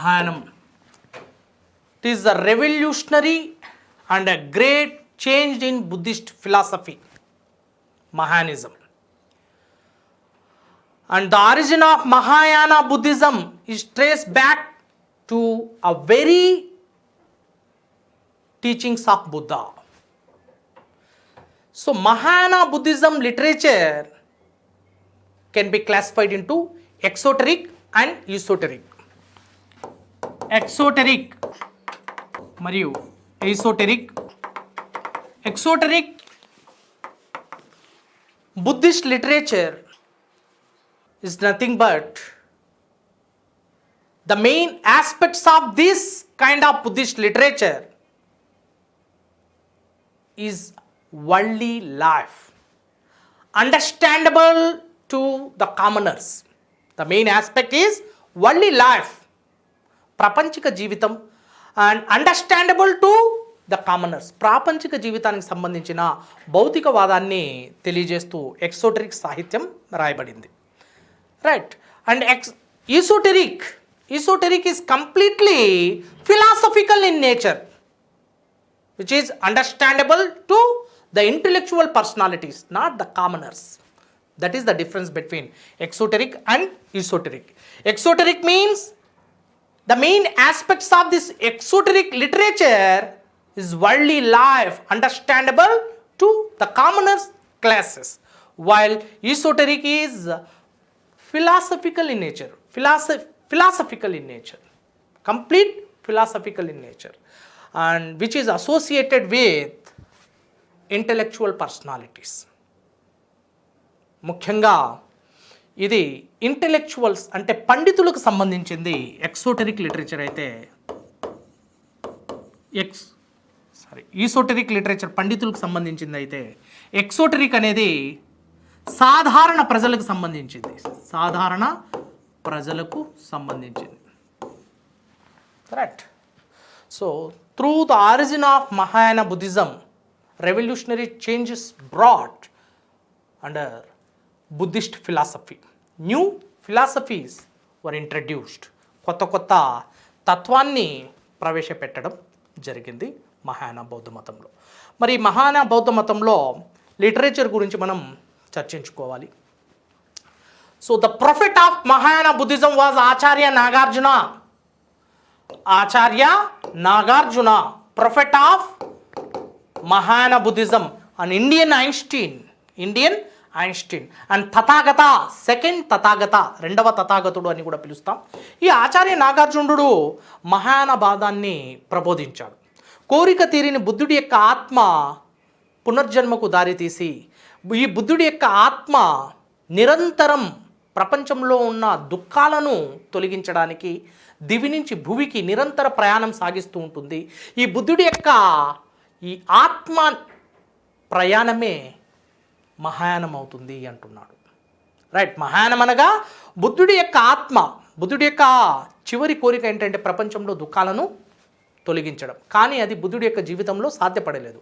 Mahayanam. It is a revolutionary and a great change in Buddhist philosophy, Mahayanism. And the origin of Mahayana Buddhism is traced back to a very teachings of Buddha. So Mahayana Buddhism literature can be classified into exoteric and esoteric. Exoteric మరియు esoteric. Exoteric Buddhist literature is nothing but the main aspects of this kind of Buddhist literature is worldly life, understandable to the commoners. The main aspect is worldly life, ప్రాపంచిక జీవితం, and understandable to the commoners. ప్రాపంచిక జీవితానికి సంబంధించిన భౌతికవాదాన్ని తెలియజేస్తూ ఎక్సోటరిక్ సాహిత్యం రాయబడింది. Right. And esoteric is completely philosophical in nature, which is understandable to the intellectual personalities, not the commoners. That is the difference between exoteric and esoteric. Exoteric means the main aspects of this exoteric literature is worldly life, understandable to the commoners classes, while esoteric is philosophical in nature, philosophical in nature, complete philosophical in nature, and which is associated with intellectual personalities. ముఖ్యంగా ఇది intellectuals అంటే పండితులకు సంబంధించింది ఎక్సోటెరిక్ literature అయితే, esoteric literature పండితులకు సంబంధించింది అయితే, ఎక్సోటెరిక్ అనేది సాధారణ ప్రజలకు సంబంధించింది, సాధారణ ప్రజలకు సంబంధించింది. Right. So through the origin of Mahayana Buddhism, revolutionary changes brought under Buddhist philosophy. New philosophies were introduced. కొత్త తత్వాన్ని ప్రవేశపెట్టడం జరిగింది మహాయాన బౌద్ధ మతంలో. మరి మహాయాన బౌద్ధ మతంలో లిటరేచర్ గురించి మనం చర్చించుకోవాలి. So the prophet of Mahayana Buddhism was Acharya Nagarjuna. Acharya Nagarjuna, prophet of Mahayana Buddhism, an Indian Einstein, and Tathagata, second Tathagata, రెండవ తథాగతుడు అని కూడా పిలుస్తాం. ఈ ఆచార్య నాగార్జునుడు మహాయాన వాదాన్ని ప్రబోధించాడు. కోరిక తీరిని బుద్ధుడి యొక్క ఆత్మ పునర్జన్మకు దారితీసి, ఈ బుద్ధుడి యొక్క ఆత్మ నిరంతరం ప్రపంచంలో ఉన్న దుఃఖాలను తొలగించడానికి దివి నుంచి భూమికి నిరంతర ప్రయాణం సాగిస్తూ ఉంటుంది. ఈ బుద్ధుడి యొక్క ఈ ఆత్మ ప్రయాణమే మహాయానం అవుతుంది అంటున్నాడు. రైట్. మహాయానం అనగా బుద్ధుడి యొక్క ఆత్మ, బుద్ధుడి యొక్క చివరి కోరిక ఏంటంటే ప్రపంచంలో దుఃఖాలను తొలగించడం. కానీ అది బుద్ధుడి యొక్క జీవితంలో సాధ్యపడలేదు.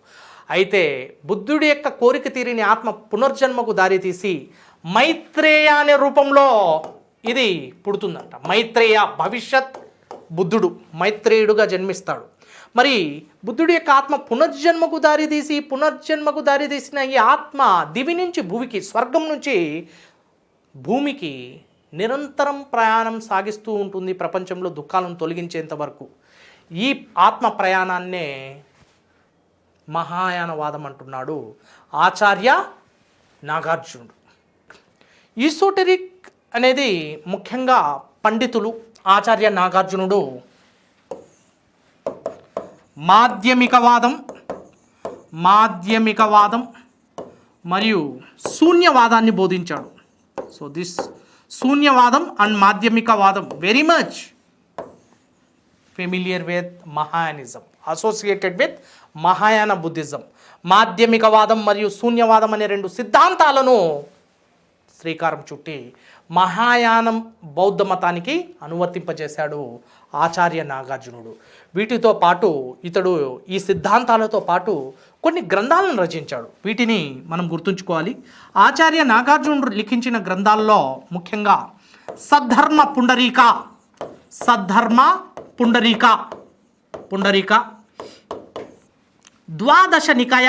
అయితే బుద్ధుడి యొక్క కోరిక తీరిని ఆత్మ పునర్జన్మకు దారితీసి మైత్రేయ అనే రూపంలో ఇది పుడుతుందంట. మైత్రేయ, భవిష్యత్ బుద్ధుడు మైత్రేయుడుగా జన్మిస్తాడు. మరి బుద్ధుడి యొక్క ఆత్మ పునర్జన్మకు దారితీసిన ఈ ఆత్మ దివి నుంచి భూమికి, స్వర్గం నుంచి భూమికి నిరంతరం ప్రయాణం సాగిస్తూ ఉంటుంది ప్రపంచంలో దుఃఖాలను తొలగించేంత వరకు. ఈ ఆత్మ ప్రయాణాన్నే మహాయానవాదం అంటున్నాడు ఆచార్య నాగార్జునుడు. ఈసోటెరిక్ అనేది ముఖ్యంగా పండితులు, ఆచార్య నాగార్జునుడు మాధ్యమికవాదం మరియు శూన్యవాదాన్ని బోధించాడు. సో దిస్ శూన్యవాదం అండ్ మాధ్యమికవాదం very much familiar with Mahayanism, associated with Mahayana Buddhism. మాధ్యమికవాదం మరియు శూన్యవాదం అనే రెండు సిద్ధాంతాలను శ్రీకారం చుట్టి మహాయానం బౌద్ధ మతానికి అనువర్తింపజేశాడు ఆచార్య నాగార్జునుడు. వీటితో పాటు ఇతడు ఈ సిద్ధాంతాలతో పాటు కొన్ని గ్రంథాలను రచించాడు. వీటిని మనం గుర్తుంచుకోవాలి. ఆచార్య నాగార్జునుడు లిఖించిన గ్రంథాల్లో ముఖ్యంగా సద్ధర్మ పుండరీక ద్వాదశ నికాయ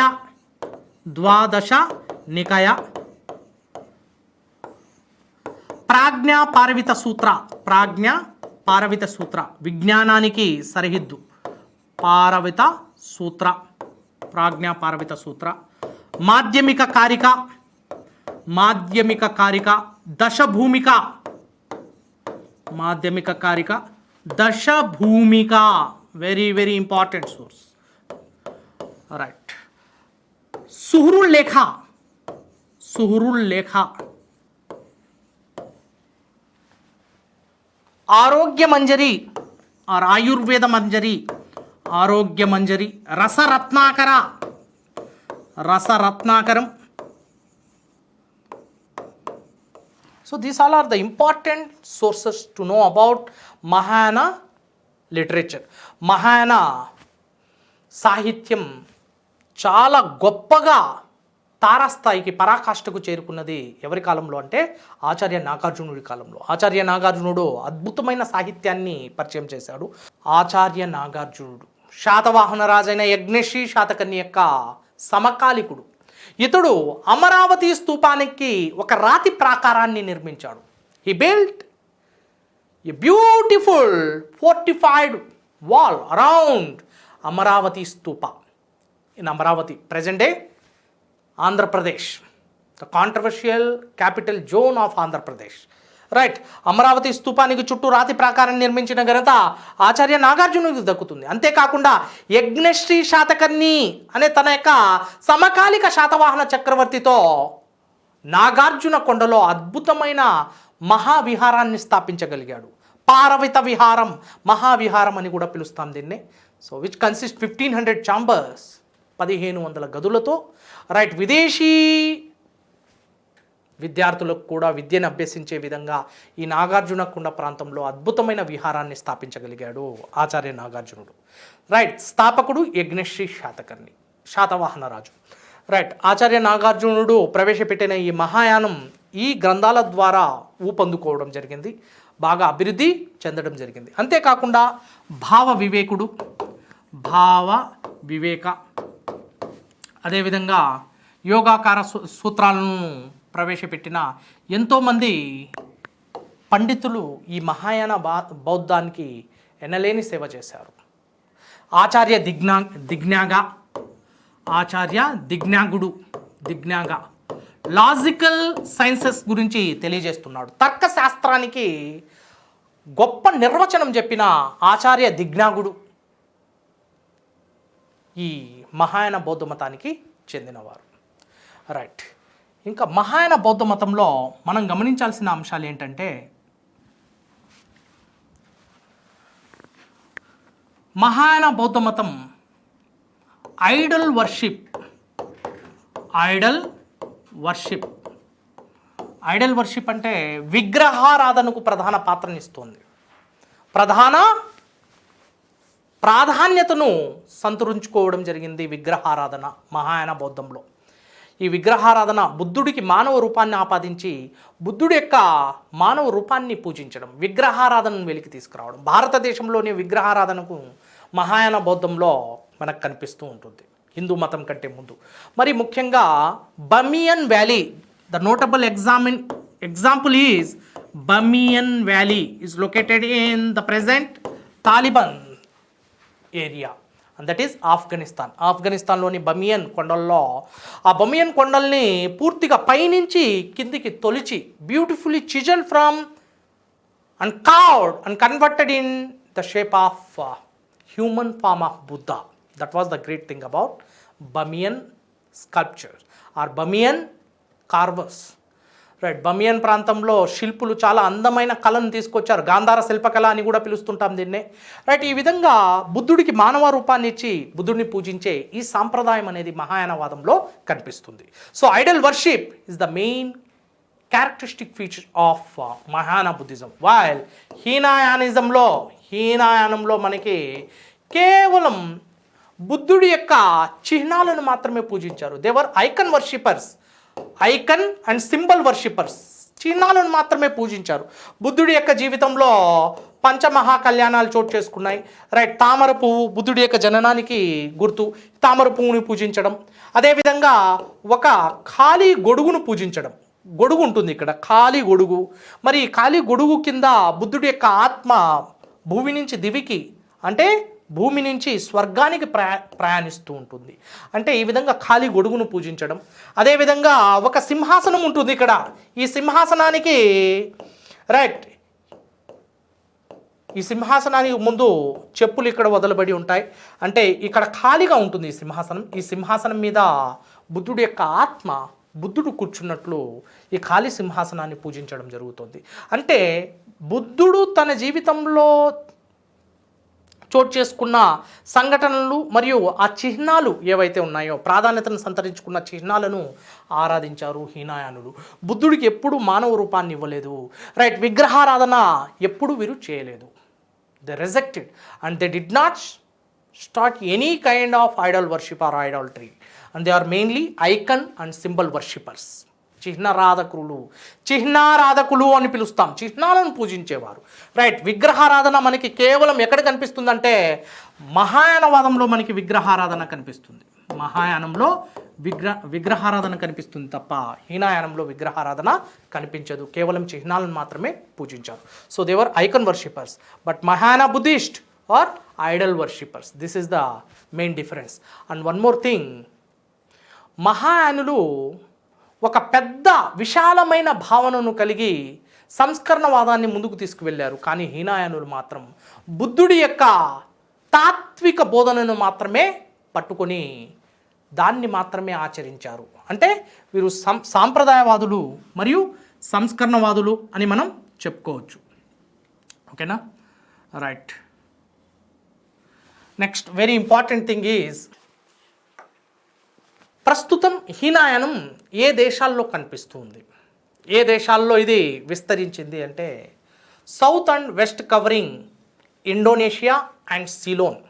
ప్రాజ్ఞా పారవిత సూత్ర విజ్ఞానానికి సరిహద్దు ప్రాజ్ఞా Paramita Sutra Madhyamika Karika Dashabhumika very very important source right Suhrul Lekha Arogya Manjari or Ayurveda Manjari Arogya Manjari రసరత్నాకరం so these all are the important sources to know about Mahayana literature. Mahayana సాహిత్యం చాలా గొప్పగా తారాస్థాయికి పరాకాష్ఠకు చేరుకున్నది ఎవరి కాలంలో అంటే ఆచార్య నాగార్జునుడి కాలంలో. ఆచార్య నాగార్జునుడు అద్భుతమైన సాహిత్యాన్ని పరిచయం చేశాడు. ఆచార్య నాగార్జునుడు శాతవాహన రాజైన యజ్ఞశ్రీ శాతకర్ణి యొక్క సమకాలికుడు. ఇతడు అమరావతి స్తూపానికి ఒక రాతి ప్రాకారాన్ని నిర్మించాడు. He built a beautiful fortified wall around Amaravati Stupa in Amaravati, present day Andhra Pradesh, the controversial capital zone of Andhra Pradesh. Right, Amaravati స్తూపానికి చుట్టూ రాతి ప్రాకారం నిర్మించిన ఘనత ఆచార్య నాగార్జునుడికి దక్కుతుంది. అంతేకాకుండా యజ్ఞశ్రీ శాతకర్ణి అనే తన యొక్క సమకాలిక శాతవాహన చక్రవర్తితో నాగార్జున కొండలో అద్భుతమైన మహావిహారాన్ని స్థాపించగలిగాడు. పారవిత విహారం, మహావిహారం అని కూడా పిలుస్తాం దీన్ని. సో విచ్ కన్సిస్ట్ 1500 ఛాంబర్స్, 1500 గదులతో. రైట్, విదేశీ విద్యార్థులకు కూడా విద్యను అభ్యసించే విధంగా ఈ నాగార్జున కొండ ప్రాంతంలో అద్భుతమైన విహారాన్ని స్థాపించగలిగాడు ఆచార్య నాగార్జునుడు. రైట్, స్థాపకుడు యజ్ఞశ్రీ శాతకర్ణి, శాతవాహన రాజు. రైట్, ఆచార్య నాగార్జునుడు ప్రవేశపెట్టిన ఈ మహాయానం ఈ గ్రంథాల ద్వారా ఊపందుకోవడం జరిగింది, బాగా అభివృద్ధి చెందడం జరిగింది. అంతేకాకుండా భావ వివేక, అదేవిధంగా యోగాకార సూత్రాలను ప్రవేశపెట్టిన ఎంతోమంది పండితులు ఈ మహాయాన బౌద్ధానికి ఎనలేని సేవ చేశారు. ఆచార్య దిజ్ఞాగా లాజికల్ సైన్సెస్ గురించి తెలియజేస్తున్నాడు. తర్కశాస్త్రానికి గొప్ప నిర్వచనం చెప్పిన ఆచార్య దిజ్ఞాగుడు ఈ మహాయాన బౌద్ధ మతానికి చెందినవారు. రైట్, ఇంకా మహాయాన బౌద్ధ మతంలో మనం గమనించాల్సిన అంశాలు ఏంటంటే, మహాయాన బౌద్ధ మతం ఐడల్ వర్షిప్ అంటే విగ్రహారాధనకు ప్రధాన పాత్రనిస్తుంది. ప్రాధాన్యతను సంతరించుకోవడం జరిగింది విగ్రహారాధన మహాయాన బౌద్ధంలో. ఈ విగ్రహారాధన బుద్ధుడికి మానవ రూపాన్ని ఆపాదించి బుద్ధుడి యొక్క మానవ రూపాన్ని పూజించడం, విగ్రహారాధనను వెలికి తీసుకురావడం. భారతదేశంలోని విగ్రహారాధనకు మహాయాన బౌద్ధంలో మనకు కనిపిస్తూ ఉంటుంది హిందూ మతం కంటే ముందు. మరి ముఖ్యంగా Bamiyan valley, the notable example is Bamiyan valley is located in the present Taliban area, and that is ఆఫ్ఘనిస్తాన్లోని బమియన్ కొండల్లో. ఆ బమియన్ కొండల్ని పూర్తిగా పైనుంచి కిందికి తొలిచి beautifully chisel from and carved and converted in the shape of human form of Buddha. That was the great thing about Bamiyan sculpture or Bamiyan carvers. Right, Bamiyan ప్రాంతంలో శిల్పులు చాలా అందమైన కళను తీసుకొచ్చారు. గాంధార శిల్పకళ అని కూడా పిలుస్తుంటాం దీన్నే. రైట్, ఈ విధంగా బుద్ధుడికి మానవ రూపాన్ని ఇచ్చి బుద్ధుడిని పూజించే ఈ సాంప్రదాయం అనేది మహాయానవాదంలో కనిపిస్తుంది. So idol worship is the main characteristic feature of Mahayana Buddhism. While హీనయానంలో మనకి కేవలం బుద్ధుడి యొక్క చిహ్నాలను మాత్రమే పూజించారు. They were icon and symbol worshippers. చిహ్నాలను మాత్రమే పూజించారు. బుద్ధుడి యొక్క జీవితంలో పంచమహా కళ్యాణాలు చోటు చేసుకున్నాయి. రైట్, తామర పువ్వు బుద్ధుడి యొక్క జననానికి గుర్తు, తామర పువ్వుని పూజించడం. అదేవిధంగా ఒక ఖాళీ గొడుగును పూజించడం. గొడుగు ఉంటుంది ఇక్కడ, ఖాళీ గొడుగు. మరి ఖాళీ గొడుగు కింద బుద్ధుడి యొక్క ఆత్మ భూమి నుంచి దివికి, అంటే భూమి నుంచి స్వర్గానికి ప్రయాణిస్తూ ఉంటుంది. అంటే ఈ విధంగా ఖాళీ గొడుగును పూజించడం. అదేవిధంగా ఒక సింహాసనం ఉంటుంది ఇక్కడ. ఈ సింహాసనానికి రైట్, ఈ సింహాసనానికి ముందు చెప్పులు ఇక్కడ వదలబడి ఉంటాయి. అంటే ఇక్కడ ఖాళీగా ఉంటుంది ఈ సింహాసనం. ఈ సింహాసనం మీద బుద్ధుడి యొక్క ఆత్మ, బుద్ధుడు కూర్చున్నట్లు ఈ ఖాళీ సింహాసనాన్ని పూజించడం జరుగుతుంది. అంటే బుద్ధుడు తన జీవితంలో చోటు చేసుకున్న సంఘటనలు మరియు ఆ చిహ్నాలు ఏవైతే ఉన్నాయో, ప్రాధాన్యతను సంతరించుకున్న చిహ్నాలను ఆరాధించారు హీనయానులు. బుద్ధుడికి ఎప్పుడు మానవ రూపాన్ని ఇవ్వలేదు. రైట్, విగ్రహారాధన ఎప్పుడు వీరు చేయలేదు. They rejected and they did not start any kind of idol worship or idolatry, and they are mainly icon and symbol worshippers. చిహ్నారాధకులు అని పిలుస్తాం. చిహ్నాలను పూజించేవారు. రైట్, విగ్రహారాధన మనకి కేవలం ఎక్కడ కనిపిస్తుందంటే మహాయానవాదంలో మనకి విగ్రహారాధన కనిపిస్తుంది. మహాయానంలో విగ్రహారాధన కనిపిస్తుంది తప్ప హీనయానంలో విగ్రహారాధన కనిపించదు. కేవలం చిహ్నాలను మాత్రమే పూజించారు. So they were icon worshippers, but Mahayana Buddhist are idol worshippers. This is the main difference. And one more thing, మహాయానులు ఒక పెద్ద విశాలమైన భావనను కలిగి సంస్కరణవాదాన్ని ముందుకు తీసుకువెళ్ళారు. కానీ హీనయానులు మాత్రం బుద్ధుడి యొక్క తాత్విక బోధనను మాత్రమే పట్టుకొని దాన్ని మాత్రమే ఆచరించారు. అంటే వీరు సాంప్రదాయవాదులు మరియు సంస్కరణవాదులు అని మనం చెప్పుకోవచ్చు. ఓకేనా? Right, next very important thing is, ప్రస్తుతం హీనయానం ఏ దేశాల్లో కనిపిస్తుంది, ఏ దేశాల్లో ఇది విస్తరించింది అంటే south and west covering Indonesia and Ceylon.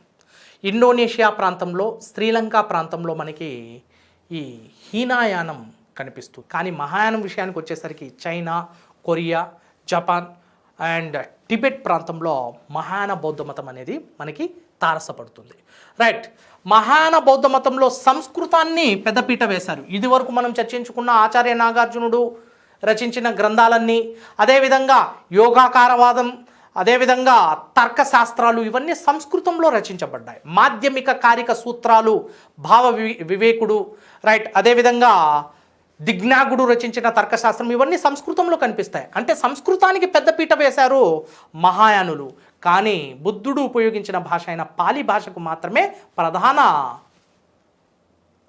Indonesia ప్రాంతంలో, శ్రీలంక ప్రాంతంలో మనకి ఈ హీనయానం కనిపిస్తుంది. కానీ మహాయానం విషయానికి వచ్చేసరికి China, Korea, Japan and Tibet ప్రాంతంలో మహాయాన బౌద్ధ మతం అనేది మనకి తారసపడుతుంది. రైట్, మహాయాన బౌద్ధ మతంలో సంస్కృతాన్ని పెద్దపీట వేశారు. ఇది వరకు మనం చర్చించుకున్న ఆచార్య నాగార్జునుడు రచించిన గ్రంథాలన్నీ, అదేవిధంగా యోగాకారవాదం, అదేవిధంగా తర్కశాస్త్రాలు, ఇవన్నీ సంస్కృతంలో రచించబడ్డాయి. మాధ్యమిక కారిక సూత్రాలు, భావ వివేకుడు, రైట్, అదేవిధంగా దిగ్నాగుడు రచించిన తర్కశాస్త్రం, ఇవన్నీ సంస్కృతంలో కనిపిస్తాయి. అంటే సంస్కృతానికి పెద్దపీట వేశారు మహాయానులు. కానీ బుద్ధుడు ఉపయోగించిన భాష అయిన పాలి భాషకు మాత్రమే ప్రధాన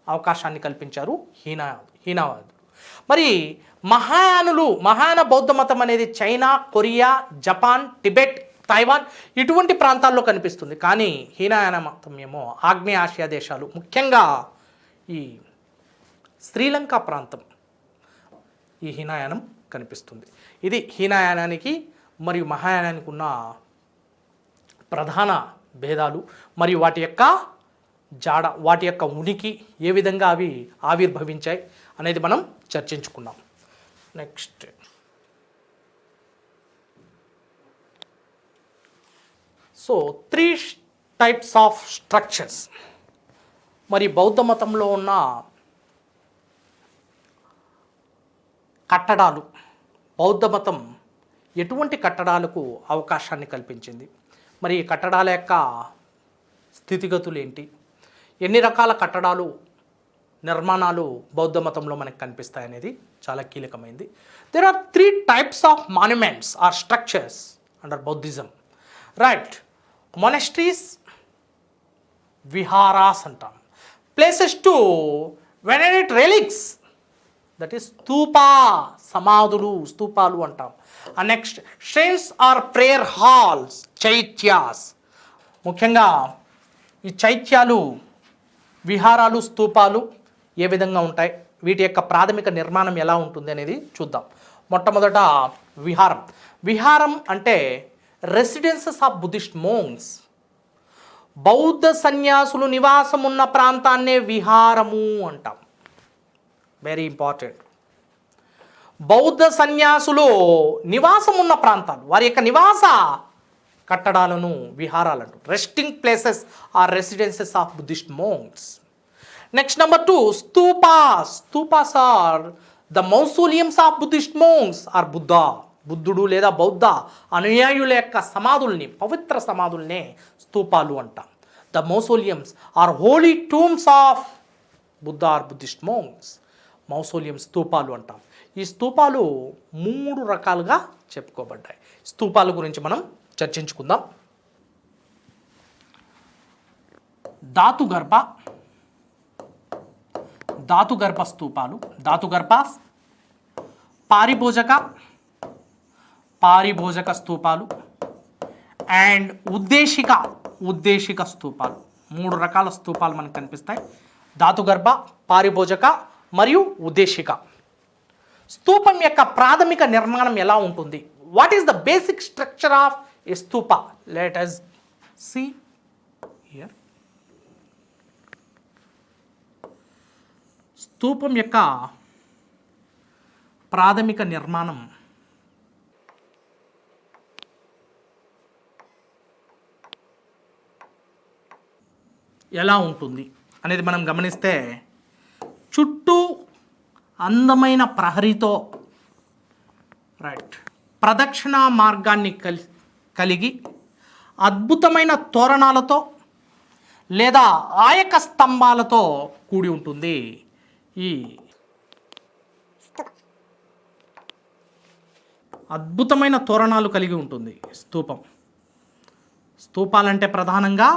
అవకాశాన్ని కల్పించారు హీనవాదులు. మరి మహాయాన బౌద్ధ మతం అనేది China, Korea, Japan, Tibet, Taiwan ఇటువంటి ప్రాంతాల్లో కనిపిస్తుంది. కానీ హీనయాన మతం ఏమో ఆగ్నేయ ఆసియా దేశాలు, ముఖ్యంగా ఈ శ్రీలంక ప్రాంతం, ఈ హీనయానం కనిపిస్తుంది. ఇది హీనయానానికి మరియు మహాయానానికి ఉన్న ప్రధాన భేదాలు మరియు వాటి యొక్క జాడ, వాటి యొక్క ఉనికి, ఏ విధంగా అవి ఆవిర్భవించాయి అనేది మనం చర్చించుకున్నాం. Next, so 3 types of structures. మరి బౌద్ధ మతంలో ఉన్న కట్టడాలు, బౌద్ధ మతం ఎటువంటి కట్టడాలకు అవకాశాన్ని కల్పించింది, మరి ఈ కట్టడాల యొక్క స్థితిగతులు ఏంటి, ఎన్ని రకాల కట్టడాలు, నిర్మాణాలు బౌద్ధ మతంలో మనకు కనిపిస్తాయి అనేది చాలా కీలకమైంది. There are 3 types of monuments or structures under Buddhism. Right, monasteries, viharas అంటాం. Places to venerate relics, that is stupa, సమాధులు, స్తూపాలు అంటాం. Next, shrines or prayer halls, chaityas. ముఖ్యంగా ఈ చైత్యాలు, విహారాలు, స్తూపాలు ఏ విధంగా ఉంటాయి, వీటి యొక్క ప్రాథమిక నిర్మాణం ఎలా ఉంటుంది అనేది చూద్దాం. మొట్టమొదట విహారం. విహారం అంటే రెసిడెన్సెస్ ఆఫ్ బుద్ధిస్ట్ మోంగ్స్. బౌద్ధ సన్యాసులు నివాసం ఉన్న ప్రాంతాన్నే విహారము అంటాం. Very important. బౌద్ధ సన్యాసులు నివాసం ఉన్న ప్రాంతాలు, వారి యొక్క నివాస కట్టడాలను విహారాలు అంటారు. Resting places or residences of Buddhist monks. Next number 2, stupas. Stupas are the mausoleums of Buddhist monks or బుద్ధుడు లేదా బౌద్ధ అనుయాయుల యొక్క సమాధుల్ని, పవిత్ర సమాధుల్నే స్తూపాలు అంటాం. The mausoleums or holy tombs of Buddha or Buddhist monks. Mausoleum స్తూపాలు అంటాం. ఈ స్తూపాలు 3 రకాలుగా చెప్పుకోబడ్డాయి. స్తూపాల గురించి మనం చర్చించుకుందాం. ధాతుగర్భ స్తూపాలు, ధాతుగర్భాస్, పారిభోజక స్తూపాలు అండ్ ఉద్దేశిక స్తూపాలు. 3 రకాల స్తూపాలు మనకు కనిపిస్తాయి. ధాతుగర్భ, పారిభోజక మరియు ఉద్దేశిక. స్తూపం యొక్క ప్రాథమిక నిర్మాణం ఎలా ఉంటుంది? What is the basic structure of a stupa? Let us see here. స్తూపం యొక్క ప్రాథమిక నిర్మాణం ఎలా ఉంటుంది అనేది మనం గమనిస్తే, చుట్టూ అందమైన ప్రహరీతో ప్రదక్షిణా మార్గాన్ని కలిగి అద్భుతమైన తోరణాలతో లేదా ఆయక స్తంభాలతో కూడి ఉంటుంది. ఈ అద్భుతమైన తోరణాలు కలిగి ఉంటుంది స్తూపం. స్తూపాలంటే ప్రధానంగా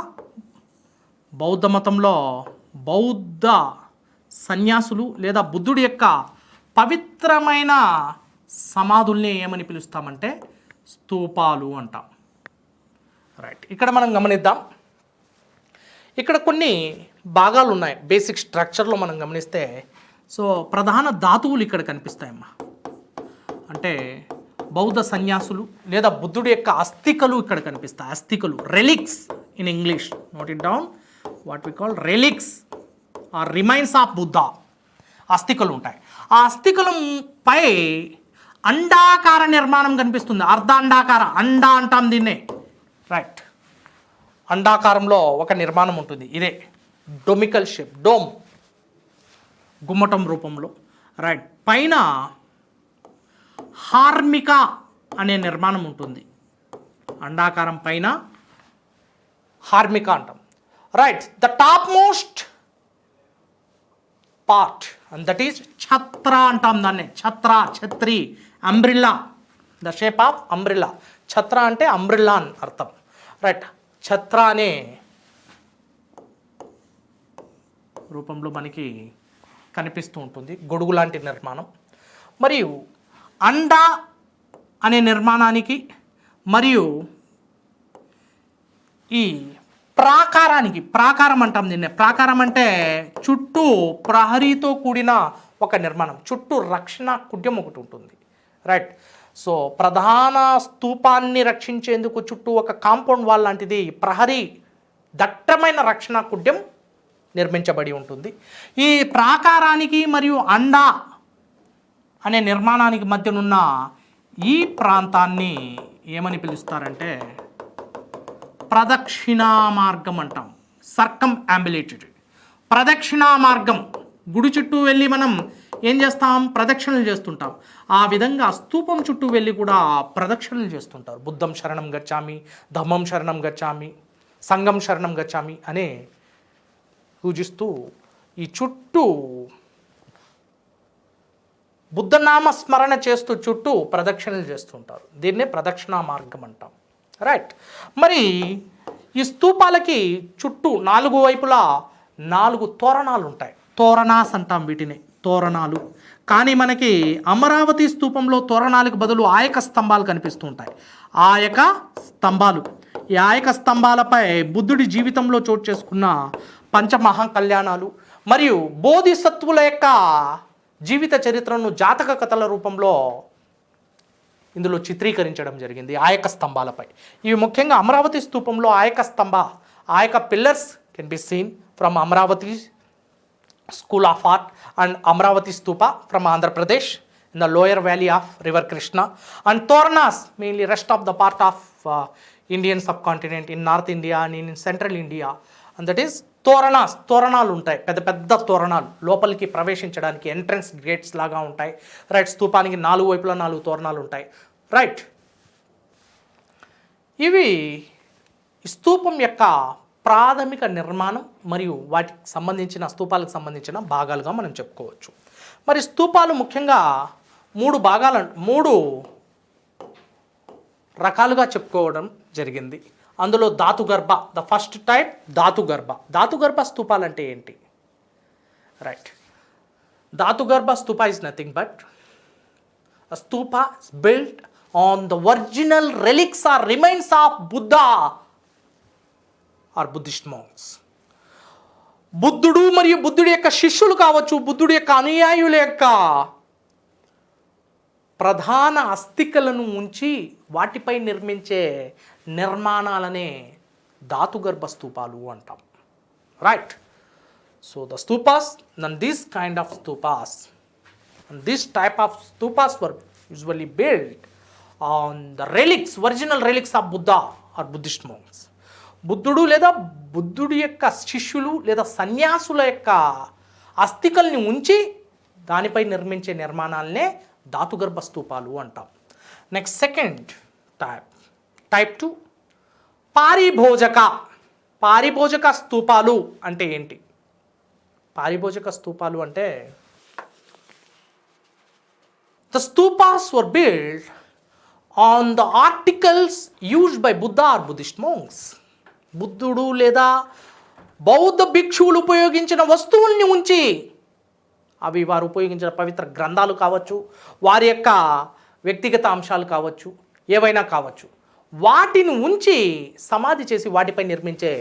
బౌద్ధ మతంలో బౌద్ధ సన్యాసులు లేదా బుద్ధుడి యొక్క పవిత్రమైన సమాధుల్ని ఏమని పిలుస్తామంటే స్తూపాలు అంటాం. ఇక్కడ మనం గమనిద్దాం. ఇక్కడ కొన్ని భాగాలు ఉన్నాయి. బేసిక్ స్ట్రక్చర్లో మనం గమనిస్తే, సో ప్రధాన ధాతువులు ఇక్కడ కనిపిస్తాయమ్మా. అంటే బౌద్ధ సన్యాసులు లేదా బుద్ధుడి యొక్క అస్థికలు ఇక్కడ కనిపిస్తాయి. అస్థికలు, relics in English. Note it down. What we call relics are remains of Buddha. అస్థికలు ఉంటాయి. ఆ అస్థికలపై అండాకార నిర్మాణం కనిపిస్తుంది. అర్ధాండాకార, అండా అంటాం దీన్నే. అండాకారంలో ఒక నిర్మాణం ఉంటుంది. ఇదే డొమికల్ షేప్, డోమ్, గుమ్మటం రూపంలో. పైన హార్మిక అనే నిర్మాణం ఉంటుంది. అండాకారం పైన హార్మిక అంటాం. The top most part and that is chhatra అంటాం దాన్ని. Chhatri, umbrella, the shape of umbrella. Chhatra అంటే అంబ్రిల్లా అని అర్థం. ఛత్ర అనే రూపంలో మనకి కనిపిస్తూ ఉంటుంది. గొడుగు లాంటి నిర్మాణం. మరియు అండా అనే నిర్మాణానికి మరియు ఈ ప్రాకారం అంటాం దీన్ని. ప్రాకారం అంటే చుట్టూ ప్రహరీతో కూడిన ఒక నిర్మాణం. చుట్టూ రక్షణ కుడ్యం ఒకటి ఉంటుంది. సో ప్రధాన స్తూపాన్ని రక్షించేందుకు చుట్టూ ఒక కాంపౌండ్ వాల్ లాంటిది, ప్రహరీ, దట్టమైన రక్షణ కుడ్యం నిర్మించబడి ఉంటుంది. ఈ ప్రాకారానికి మరియు అండా అనే నిర్మాణానికి మధ్యనున్న ఈ ప్రాంతాన్ని ఏమని పిలుస్తారంటే ప్రదక్షిణా మార్గం అంటాం. సర్కం అంబులేటెడ్. ప్రదక్షిణా మార్గం. గుడి చుట్టూ వెళ్ళి మనం ఏం చేస్తాం? ప్రదక్షిణలు చేస్తుంటాం. ఆ విధంగా స్తూపం చుట్టూ వెళ్ళి కూడా ప్రదక్షిణలు చేస్తుంటారు. బుద్ధం శరణం గచ్చామి, ధమ్మం శరణం గచ్చామి, సంఘం శరణం గచ్చామి అనే పూజిస్తూ ఈ చుట్టూ బుద్ధనామ స్మరణ చేస్తూ చుట్టూ ప్రదక్షిణలు చేస్తుంటారు. దీన్నే ప్రదక్షిణా మార్గం అంటాం. మరి ఈ స్తూపాలకి చుట్టూ 4 వైపులా 4 తోరణాలు ఉంటాయి. తోరణాస్ అంటాం వీటిని, తోరణాలు. కానీ మనకి అమరావతి స్తూపంలో తోరణాలకు బదులు ఆయక స్తంభాలు కనిపిస్తూ ఉంటాయి. ఆయక స్తంభాలు. ఈ ఆయక స్తంభాలపై బుద్ధుడి జీవితంలో చోటు చేసుకున్న పంచమహా కళ్యాణాలు మరియు బోధిసత్వుల యొక్క జీవిత చరిత్రను జాతక కథల రూపంలో ఇందులో చిత్రీకరించడం జరిగింది ఆయక స్తంభాలపై. ఇవి ముఖ్యంగా అమరావతి స్తూపంలో ayaka pillars can be seen from Amaravati school of art and Amaravati stupa from Andhra Pradesh. in the lower valley of river Krishna, and Toranas mainly rest of the part of Indian subcontinent in North India and in Central India, and that is తోరణాలు ఉంటాయి, పెద్ద పెద్ద తోరణాలు లోపలికి ప్రవేశించడానికి entrance gates లాగా ఉంటాయి. Right, స్తూపానికి 4 వైపులా 4 తోరణాలు ఉంటాయి. రైట్, ఇవి స్తూపం యొక్క ప్రాథమిక నిర్మాణం మరియు వాటికి సంబంధించిన స్తూపాలకు సంబంధించిన భాగాలుగా మనం చెప్పుకోవచ్చు. మరి స్తూపాలు ముఖ్యంగా 3 రకాలుగా చెప్పుకోవడం జరిగింది. అందులో dhatugarbha, the first type dhatugarbha స్తూపాలు అంటే ఏంటి? Right, dhatugarbha stupa is nothing but a stupa is built on the original relics or remains of Buddha or Buddhist monks. బుద్ధుడు మరియు బుద్ధుడి యొక్క శిష్యులు కావచ్చు, బుద్ధుడి యొక్క అనుయాయుల యొక్క ప్రధాన అస్థికలను ఉంచి వాటిపై నిర్మించే నిర్మాణాలనే ధాతుగర్భ స్తూపాలు అంటాం. Right, so the స్తూపాస్ and this kind of స్తూపాస్ and this type of stupas were usually built on the relics, original relics of Buddha or Buddhist monks. బుద్ధుడు లేదా బుద్ధుడి యొక్క శిష్యులు లేదా సన్యాసుల యొక్క అస్థికల్ని ఉంచి దానిపై నిర్మించే నిర్మాణాలనే ధాతుగర్భ స్తూపాలు అంటాం. నెక్స్ట్ సెకండ్ టైప్ 2 పారిభోజక స్తూపాలు అంటే ఏంటి? పారిభోజక స్తూపాలు అంటే the stupas were built on the articles used by Buddha or Buddhist monks. బుద్ధుడు లేదా బౌద్ధ భిక్షువులు ఉపయోగించిన వస్తువుల్ని ఉంచి, అవి వారు ఉపయోగించిన పవిత్ర గ్రంథాలు కావచ్చు, వారి యొక్క వ్యక్తిగత అంశాలు కావచ్చు, ఏవైనా కావచ్చు, వాటిని ఉంచి సమాధి చేసి వాటిపై నిర్మించే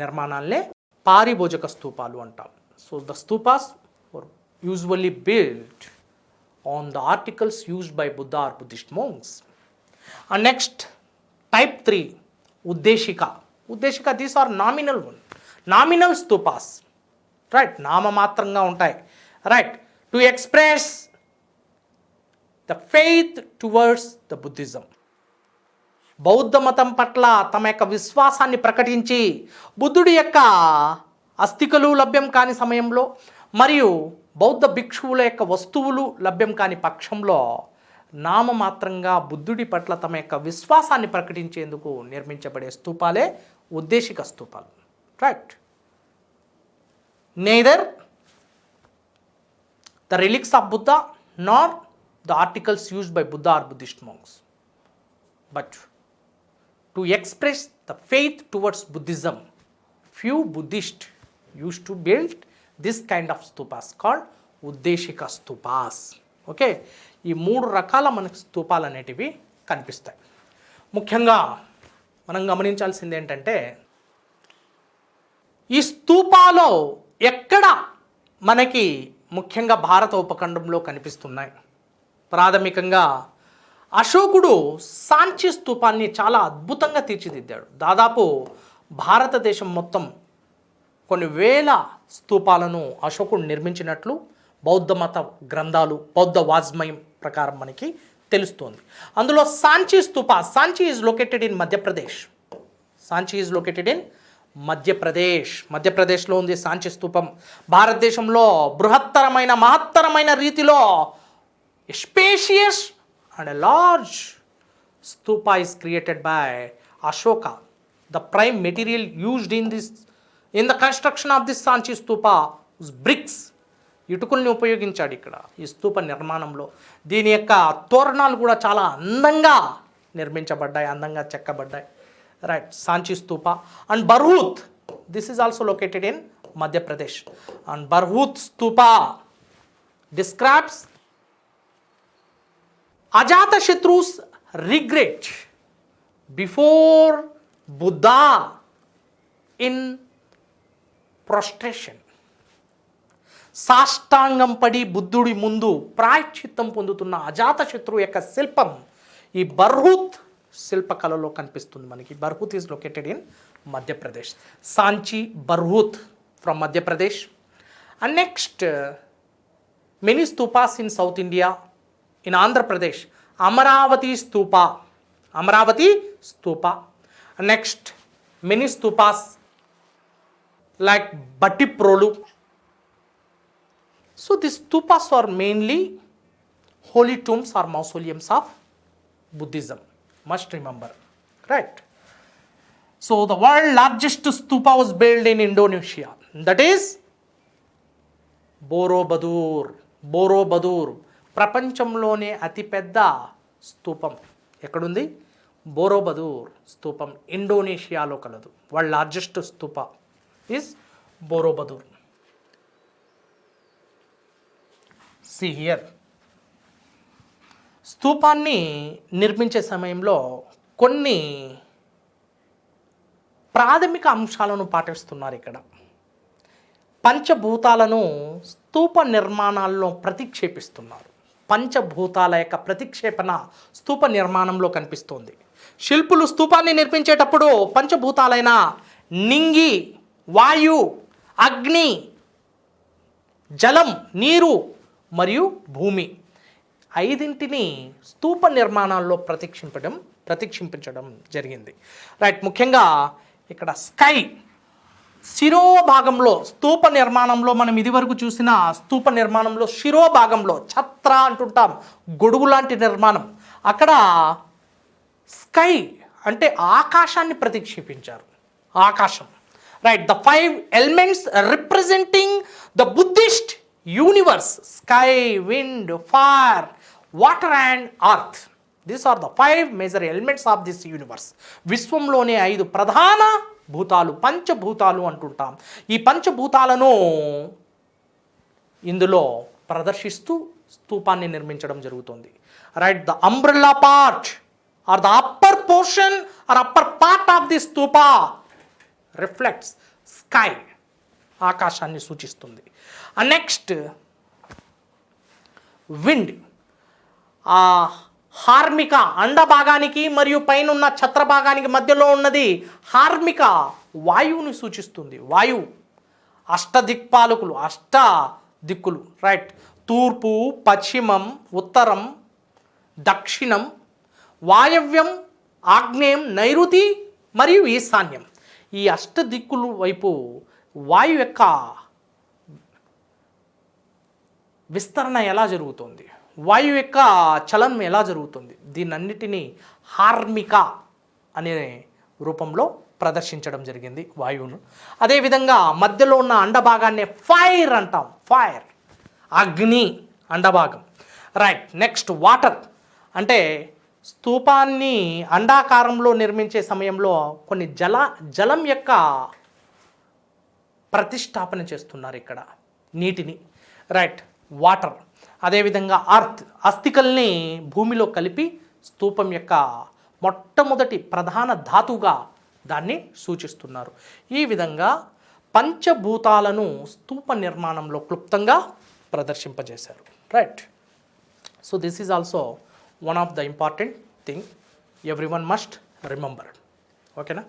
నిర్మాణాలనే పారిభోజక స్తూపాలు అంటాం. So the స్తూపాస్ were usually built on the articles used by Buddha or Buddhist monks. And next, type 3, Uddeshika, these are nominal stupas. Right, నామమాత్రంగా ఉంటాయి. Right, to express the faith towards the Buddhism. బౌద్ధ మతం పట్ల తమ యొక్క విశ్వాసాన్ని ప్రకటించి బుద్ధుడి యొక్క అస్థికలు లభ్యం కాని సమయంలో మరియు బౌద్ధ భిక్షువుల యొక్క వస్తువులు లభ్యం కాని పక్షంలో నామమాత్రంగా బుద్ధుడి పట్ల తమ యొక్క విశ్వాసాన్ని ప్రకటించేందుకు నిర్మించబడే స్తూపాలే ఉద్దేశిక స్తూపాలు. Right, neither the relics of Buddha nor the articles used by Buddha or Buddhist monks, but to express the faith towards Buddhism, few Buddhists used to build this kind of stupas called uddeshika stupas. Okay, ఈ 3 రకాల మనకు స్తూపాలు అనేటివి కనిపిస్తాయి. ముఖ్యంగా మనం గమనించాల్సింది ఏంటంటే, ఈ స్తూపాలో ఎక్కడ మనకి ముఖ్యంగా భారత ఉపఖండంలో కనిపిస్తున్నాయి. ప్రాథమికంగా అశోకుడు సాంచి స్తూపాన్ని చాలా అద్భుతంగా తీర్చిదిద్దాడు. దాదాపు భారతదేశం మొత్తం కొన్ని వేల స్తూపాలను అశోకుడు నిర్మించినట్లు బౌద్ధ మత గ్రంథాలు, బౌద్ధ వాజ్మయం ప్రకారం మనకి తెలుస్తోంది. అందులో Sanchi stupa, Sanchi is located in Madhya Pradesh. మధ్యప్రదేశ్లో ఉంది సాంచి స్తూపం. భారతదేశంలో బృహత్తరమైన మహత్తరమైన రీతిలో spacious and a large stupa is created by Ashoka. The prime material used in the construction of this Sanchi stupa bricks. ఇటుకల్ని ఉపయోగించాడు ఇక్కడ ఈ స్తూప నిర్మాణంలో. దీని యొక్క తోరణాలు కూడా చాలా అందంగా నిర్మించబడ్డాయి, అందంగా చెక్కబడ్డాయి. Right, Sanchi stupa. And Bharhut, this is also located in Madhya Pradesh. And Bharhut stupa describes Ajatashatru's regret before Buddha in prostration. సాష్టాంగం పడి బుద్ధుడి ముందు ప్రాయశ్చిత్తం పొందుతున్న అజాతశత్రువు యొక్క శిల్పం ఈ బర్హూత్ శిల్పకళలో కనిపిస్తుంది మనకి. Bharhut is located in Madhya Pradesh. Sanchi, Bharhut from Madhya Pradesh. And next many stupas in South India in Andhra Pradesh Amaravati stupa, Amaravati stupa. Next mini stupas like Bhattiprolu. So this stupas are mainly holy tombs or mausoleums of Buddhism. Must remember, right? So the world largest stupa was built in Indonesia. That is Borobudur. Borobudur. ప్రపంచంలోనే అతిపెద్ద స్తూపం ఎక్కడుంది? బోరోబదూర్ స్తూపం ఇండోనేషియాలో కలదు. World largest stupa is Borobudur. See here. స్తూపాన్ని నిర్మించే సమయంలో కొన్ని ప్రాథమిక అంశాలను పాటిస్తున్నారు ఇక్కడ. పంచభూతాలను స్తూప నిర్మాణాల్లో ప్రతిక్షేపిస్తున్నారు. పంచభూతాల యొక్క ప్రతిక్షేపణ స్తూప నిర్మాణంలో కనిపిస్తోంది. శిల్పులు స్తూపాన్ని నిర్మించేటప్పుడు పంచభూతాలైన నింగి, వాయు, అగ్ని, జలం, నీరు మరియు భూమి ఐదింటిని స్తూప నిర్మాణాల్లో ప్రతిక్షింపించడం జరిగింది. రైట్. ముఖ్యంగా ఇక్కడ స్కై శిరోభాగంలో స్తూప నిర్మాణంలో మనం ఇదివరకు చూసిన స్తూప నిర్మాణంలో శిరోభాగంలో ఛత్ర అంటుంటాం, గొడుగు లాంటి నిర్మాణం. అక్కడ స్కై అంటే ఆకాశాన్ని ప్రతిక్షేపించారు. ఆకాశం. Right. The 5 elements representing the Buddhist universe: sky, wind, fire, water and earth. These are the 5 major elements of this universe. విశ్వంలోనే 5 ప్రధాన భూతాలు, పంచభూతాలు అంటుంటాం. ఈ పంచభూతాలను ఇందులో ప్రదర్శిస్తూ స్తూపాన్ని నిర్మించడం జరుగుతుంది. Right. The umbrella part or the upper portion or upper part of the stupa reflects sky, ఆకాశాన్ని సూచిస్తుంది. Next wind. ఆ హార్మిక అండభాగానికి మరియు పైన ఉన్న ఛత్రభాగానికి మధ్యలో ఉన్నది హార్మిక వాయువుని సూచిస్తుంది. వాయువు అష్టదిక్పాలకులు, దిక్కులు. రైట్. తూర్పు, పశ్చిమం, ఉత్తరం, దక్షిణం, వాయవ్యం, ఆగ్నేయం, నైరుతి మరియు ఈశాన్యం. ఈ దిక్కులు వైపు వాయువు యొక్క విస్తరణ ఎలా జరుగుతుంది, వాయువు యొక్క చలనం ఎలా జరుగుతుంది, దీనన్నిటినీ హార్మిక అనే రూపంలో ప్రదర్శించడం జరిగింది వాయువును. అదేవిధంగా మధ్యలో ఉన్న అండభాగాన్ని ఫైర్ అంటాం. ఫైర్, అగ్ని అండభాగం. రైట్. Next water. అంటే స్తూపాన్ని అండాకారంలో నిర్మించే సమయంలో కొన్ని జలం యొక్క ప్రతిష్టాపన చేస్తున్నారు ఇక్కడ, నీటిని. రైట్. వాటర్. అదేవిధంగా అర్త్, అస్థికల్ని భూమిలో కలిపి స్తూపం యొక్క మొట్టమొదటి ప్రధాన ధాతువుగా దాన్ని సూచిస్తున్నారు. ఈ విధంగా పంచభూతాలను స్తూప నిర్మాణంలో క్లుప్తంగా ప్రదర్శింపజేశారు. Right. So this is also one of the important thing everyone must remember. ఓకేనా?